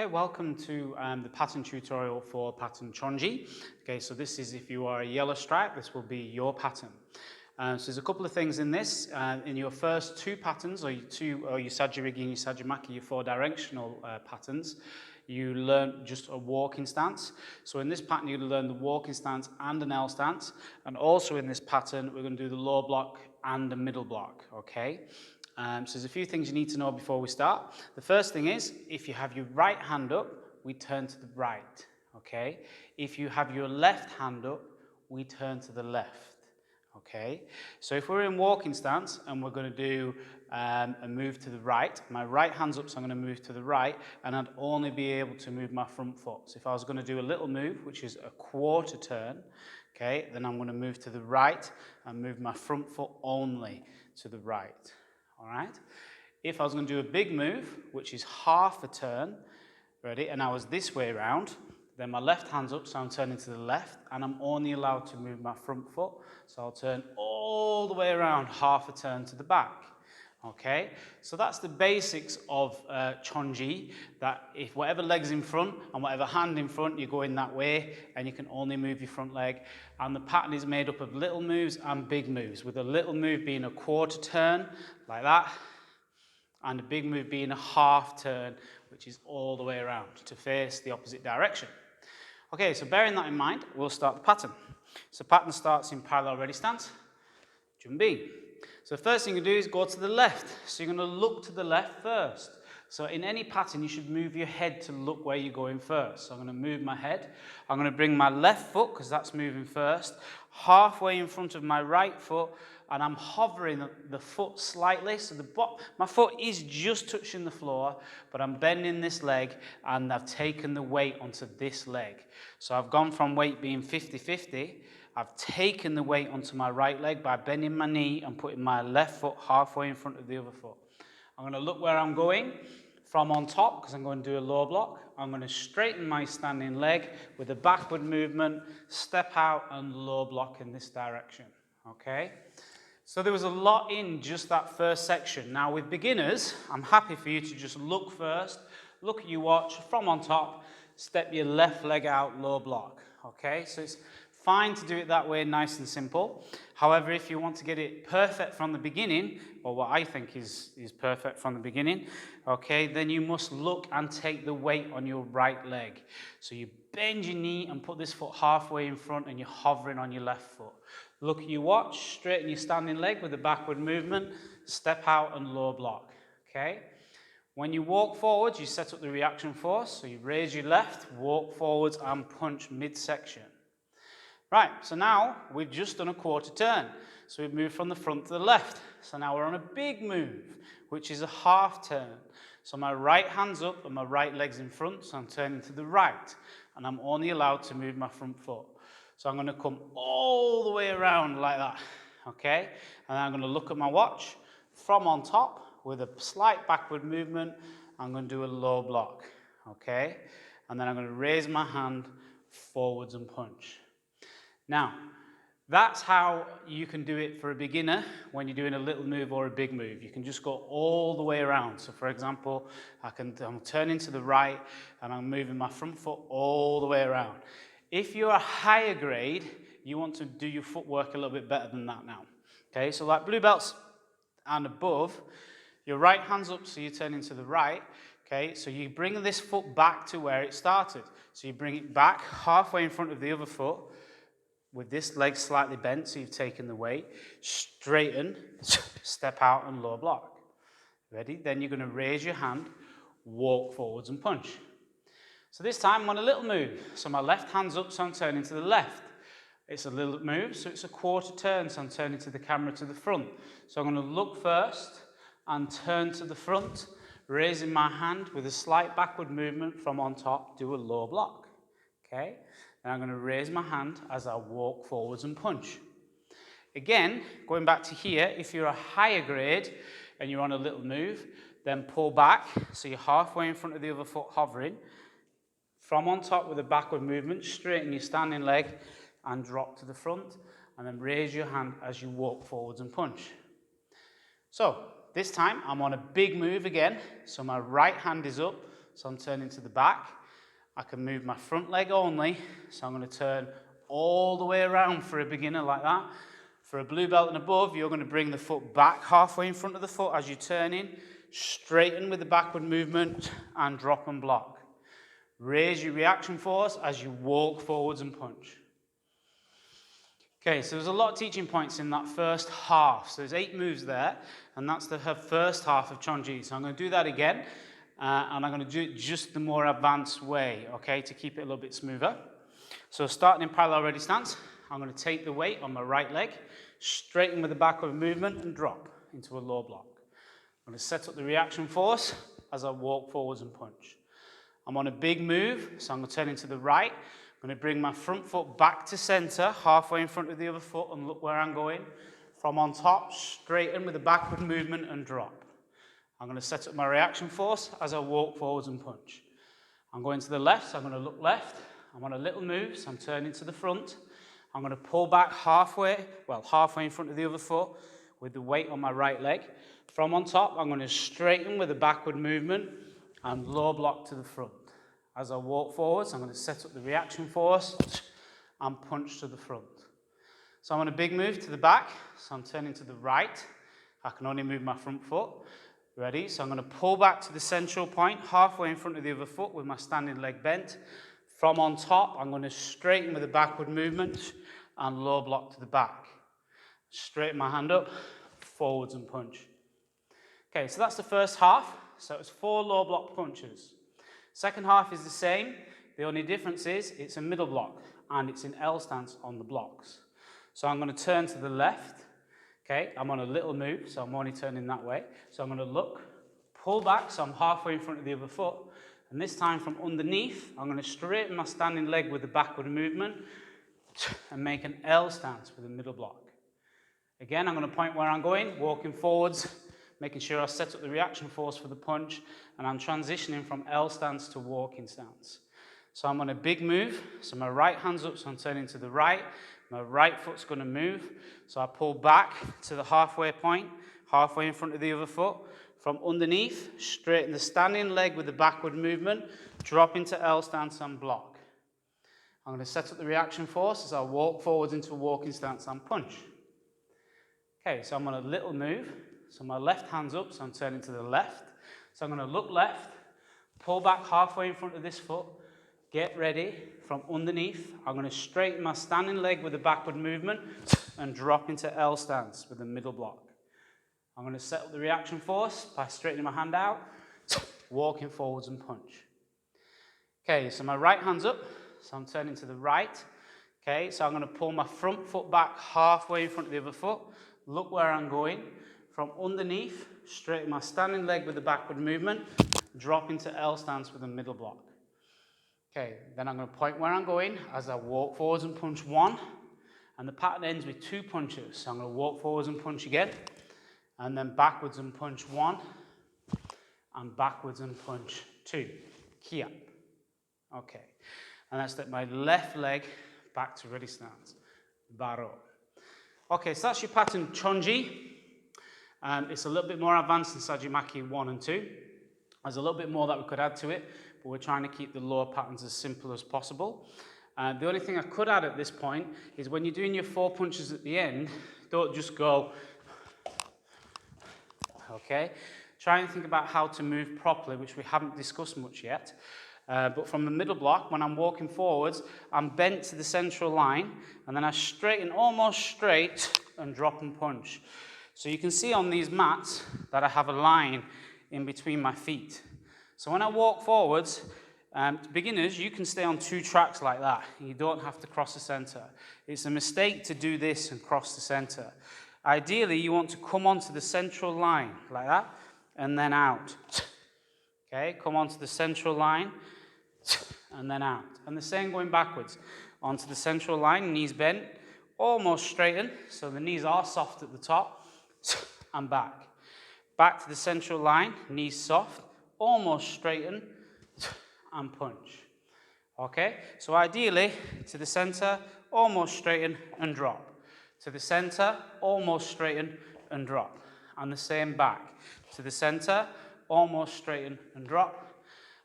Okay, welcome to the pattern tutorial for pattern Chonji. Okay, so this is if you are a yellow stripe, this will be your pattern. So there's a couple of things in this. In your first two patterns, or your Sajirigi and your Sajimaki, your four directional patterns, you learn just a walking stance. So in this pattern, you're going to learn the walking stance and an L stance. And also in this pattern, we're going to do the low block and the middle block, okay? So there's a few things you need to know before we start. The first thing is, if you have your right hand up, we turn to the right, okay? If you have your left hand up, we turn to the left, okay? So if we're in walking stance and we're going to do a move to the right, my right hand's up, so I'm going to move to the right, and I'd only be able to move my front foot. So if I was going to do a little move, which is a quarter turn, okay, then I'm going to move to the right and move my front foot only to the right. All right. If I was going to do a big move, which is half a turn, ready, and I was this way around, then my left hand's up, so I'm turning to the left, and I'm only allowed to move my front foot, so I'll turn all the way around, half a turn to the back. Okay, so that's the basics of Chonji, that if whatever leg's in front and whatever hand in front, you go in that way, and you can only move your front leg. And the pattern is made up of little moves and big moves, with a little move being a quarter turn, like that, and a big move being a half turn, which is all the way around to face the opposite direction. Okay, so bearing that in mind, we'll start the pattern. So pattern starts in parallel ready stance, Junbi. So the first thing you do is go to the left. So you're going to look to the left first. So in any pattern, you should move your head to look where you're going first. So I'm going to move my head. I'm going to bring my left foot, because that's moving first, halfway in front of my right foot, and I'm hovering the foot slightly. So my foot is just touching the floor, but I'm bending this leg, and I've taken the weight onto this leg. So I've gone from weight being 50-50, I've taken the weight onto my right leg by bending my knee and putting my left foot halfway in front of the other foot. I'm going to look where I'm going from on top, because I'm going to do a low block. I'm going to straighten my standing leg with a backward movement, step out and low block in this direction, okay? So there was a lot in just that first section. Now with beginners, I'm happy for you to just look first, look at your watch, from on top, step your left leg out, low block, okay? So it's fine to do it that way, nice and simple. However, if you want to get it perfect from the beginning, or what I think is perfect from the beginning, okay, then you must look and take the weight on your right leg. So you bend your knee and put this foot halfway in front, and you're hovering on your left foot. Look at your watch, straighten your standing leg with a backward movement, step out and low block, okay? When you walk forwards, you set up the reaction force, so you raise your left, walk forwards and punch midsection. Right, so now we've just done a quarter turn. So we've moved from the front to the left. So now we're on a big move, which is a half turn. So my right hand's up and my right leg's in front, so I'm turning to the right. And I'm only allowed to move my front foot. So I'm going to come all the way around like that, okay? And then I'm going to look at my watch from on top with a slight backward movement. I'm going to do a low block, okay? And then I'm going to raise my hand forwards and punch. Now, that's how you can do it for a beginner when you're doing a little move or a big move. You can just go all the way around. So for example, I'm turning to the right and I'm moving my front foot all the way around. If you're a higher grade, you want to do your footwork a little bit better than that now. Okay, so like blue belts and above, your right hand's up, so you're turning to the right. Okay, so you bring this foot back to where it started. So you bring it back halfway in front of the other foot, with this leg slightly bent, so you've taken the weight, straighten, step out and low block. Ready? Then you're going to raise your hand, walk forwards and punch. So this time I'm on a little move. So my left hand's up, so I'm turning to the left. It's a little move, so it's a quarter turn, so I'm turning to the camera to the front. So I'm going to look first and turn to the front, raising my hand with a slight backward movement from on top, do a low block. Okay? And I'm going to raise my hand as I walk forwards and punch. Again, going back to here, if you're a higher grade and you're on a little move, then pull back, so you're halfway in front of the other foot hovering. From on top with a backward movement, straighten your standing leg and drop to the front, and then raise your hand as you walk forwards and punch. So, this time I'm on a big move again, so my right hand is up, so I'm turning to the back. I can move my front leg only, so I'm going to turn all the way around for a beginner like that. For a blue belt and above, you're going to bring the foot back halfway in front of the foot as you turn in, straighten with the backward movement, and drop and block. Raise your reaction force as you walk forwards and punch. Okay, so there's a lot of teaching points in that first half. So there's 8 moves there, and that's the first half of Chonji. So I'm going to do that again, and I'm going to do it just the more advanced way, okay, to keep it a little bit smoother. So starting in parallel ready stance, I'm going to take the weight on my right leg, straighten with the backward movement, and drop into a low block. I'm going to set up the reaction force as I walk forwards and punch. I'm on a big move, so I'm going to turn into the right. I'm going to bring my front foot back to center, halfway in front of the other foot, and look where I'm going. From on top, straighten with a backward movement and drop. I'm going to set up my reaction force as I walk forwards and punch. I'm going to the left, so I'm going to look left. I'm on a little move, so I'm turning to the front. I'm going to pull back halfway in front of the other foot with the weight on my right leg. From on top, I'm going to straighten with a backward movement and low block to the front. As I walk forwards, I'm going to set up the reaction force and punch to the front. So I'm on a big move to the back, so I'm turning to the right. I can only move my front foot. Ready? So I'm going to pull back to the central point, halfway in front of the other foot with my standing leg bent. From on top, I'm going to straighten with a backward movement and low block to the back. Straighten my hand up, forwards and punch. Okay, so that's the first half. So it's 4 low block punches. Second half is the same. The only difference is it's a middle block and it's in L stance on the blocks. So I'm going to turn to the left. Okay, I'm on a little move, so I'm only turning that way. So I'm going to look, pull back, so I'm halfway in front of the other foot. And this time from underneath, I'm going to straighten my standing leg with the backward movement and make an L stance with a middle block. Again, I'm going to point where I'm going, walking forwards, making sure I set up the reaction force for the punch, and I'm transitioning from L stance to walking stance. So I'm on a big move, so my right hand's up, so I'm turning to the right. My right foot's going to move, so I pull back to the halfway point, halfway in front of the other foot. From underneath, straighten the standing leg with the backward movement, drop into L stance and block. I'm going to set up the reaction force as I walk forwards into a walking stance and punch. Okay, so I'm on a little move. So my left hand's up, so I'm turning to the left. So I'm going to look left, pull back halfway in front of this foot, get ready. From underneath, I'm going to straighten my standing leg with a backward movement and drop into L stance with a middle block. I'm going to set up the reaction force by straightening my hand out, walking forwards and punch. Okay, so my right hand's up, so I'm turning to the right. Okay, so I'm going to pull my front foot back halfway in front of the other foot, look where I'm going. From underneath, straighten my standing leg with the backward movement, drop into L stance with a middle block. Okay, then I'm going to point where I'm going as I walk forwards and punch 1. And the pattern ends with 2 punches. So I'm going to walk forwards and punch again. And then backwards and punch 1. And backwards and punch 2. Kia. Okay. And that's my left leg back to ready stance. Baro. Okay, so that's your pattern Chonji. It's a little bit more advanced than Sajimaki 1 and 2. There's a little bit more that we could add to it, but we're trying to keep the lower patterns as simple as possible. The only thing I could add at this point is when you're doing your 4 punches at the end, don't just go, okay? Try and think about how to move properly, which we haven't discussed much yet. But from the middle block, when I'm walking forwards, I'm bent to the central line, and then I straighten almost straight and drop and punch. So you can see on these mats that I have a line in between my feet. So when I walk forwards, beginners, you can stay on 2 tracks like that. You don't have to cross the center. It's a mistake to do this and cross the center. Ideally, you want to come onto the central line like that, and then out. Okay, come onto the central line, and then out. And the same going backwards. Onto the central line, knees bent, almost straighten, so the knees are soft at the top, and back. Back to the central line, knees soft, almost straighten, and punch. Okay, so ideally, to the center, almost straighten and drop. To the center, almost straighten and drop. And the same back. To the center, almost straighten and drop.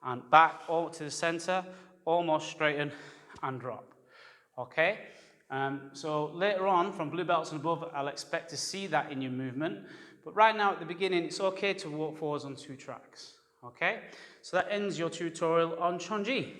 and back, all to the center, almost straighten and drop. Okay? So later on, from blue belts and above, I'll expect to see that in your movement. But right now, at the beginning, it's okay to walk forwards on 2 tracks. Okay? So that ends your tutorial on Chonji.